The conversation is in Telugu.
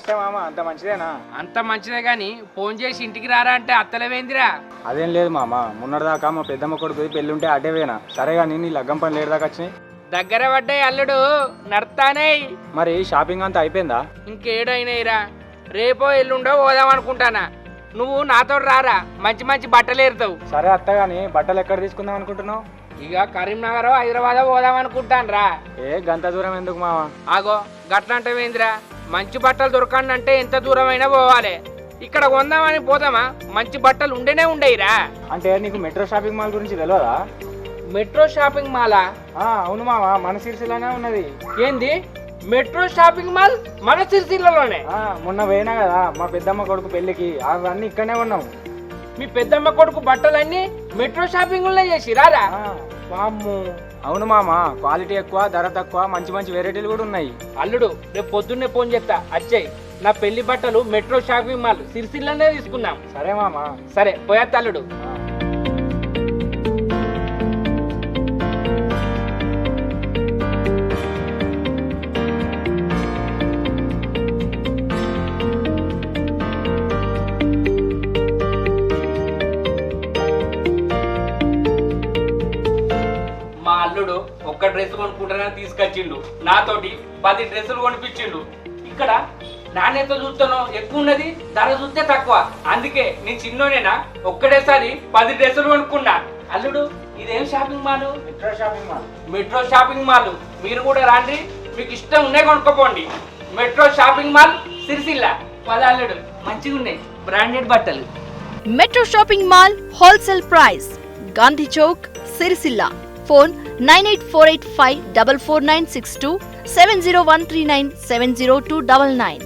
నమస్తే మామ, అంత మంచిదేనా? అంత మంచిదే గాని ఫోన్ చేసి ఇంటికి రారా అంటే అత్తలేవేందిరా? అదేం లేదు మామ, మొన్నటిదాకా మా పెద్దమ్మ కొడుకు పెళ్ళి ఉంటే అటేవేనా. సరే కానీ నీ లగ్గం పని లేడు దాకా వచ్చినాయి. దగ్గర పడ్డాయి అల్లుడు, నడతానే. మరి షాపింగ్ అంతా అయిపోయిందా? ఇంకేడైనాయిరా, రేపో ఎల్లుండో పోదాం అనుకుంటానా. నువ్వు నాతో రారా, మంచి మంచి బట్టలు ఏరుతావు. సరే అత్త గాని బట్టలు ఎక్కడ తీసుకుందాం అనుకుంటున్నావు? ఇక కరీంనగర్ హైదరాబాద్ పోదాం అనుకుంటాను రా. ఏ గంత దూరం ఎందుకు మామ? ఆగో గట్లంటవేందిరా, మంచి బట్టలు దొరకండి ఎంత దూరమైనా పోవాలి. ఇక్కడ కొందామని పోదామా, మంచి బట్టలు ఉండేనే ఉండేయిరా. అంటే నీకు మెట్రో షాపింగ్ మాల్ గురించి తెలియదా? మెట్రో షాపింగ్ మాలా? అవును మామ, మన సిరిసిల్లనే ఉన్నది. ఏంది మెట్రో షాపింగ్ మాల్ మన సిరిసిల్లలోనే? మొన్న పోయినా కదా మా పెద్దమ్మ కొడుకు పెళ్ళికి, అవన్నీ ఇక్కడనే ఉన్నాం. మీ పెద్దమ్మ కొడుకు బట్టలన్నీ మెట్రో షాపింగ్ చేసి రారా? వామ్మో. అవును మామ, క్వాలిటీ ఎక్కువ, ధర తక్కువ, మంచి మంచి వెరైటీలు కూడా ఉన్నాయి. అల్లుడు రేపు పొద్దున్నే ఫోన్ చేస్తా అచ్చయ్. నా పెళ్లి బట్టలు మెట్రో షాపింగ్ మాల్ సిరిసిల్లనే తీసుకుందాం. సరే మామ. సరే పోయేత్తా అల్లుడు. మా అల్లుడు ఒక్క డ్రెస్ కొనుక్కుంటానని తీసుకొచ్చిండు, నాతోటి 10 డ్రెస్సులు కొనిపించిండు. ఇక్కడ నాణ్యత చూస్తానో ఎక్కువ ఉన్నది, ధర చూస్తే తక్కువ. అందుకే నేను చిన్నోనేనా ఒక్కడేసారి 10 డ్రెస్సులు కొనుక్కున్నా. అల్లుడు ఇదేం shopping mall? Metro shopping mall. Metro shopping mall. మీరు కూడా రాండి, మీకు ఇష్టం ఉన్నాయి కొనుక్కోపోండి. Metro shopping mall Sircilla. పద అల్లుడు, మంచిగా ఉన్నాయి బ్రాండెడ్ బట్టలు. Metro shopping mall wholesale price, Gandhi Chowk, Sircilla. Phone 9848544962 70139 70299.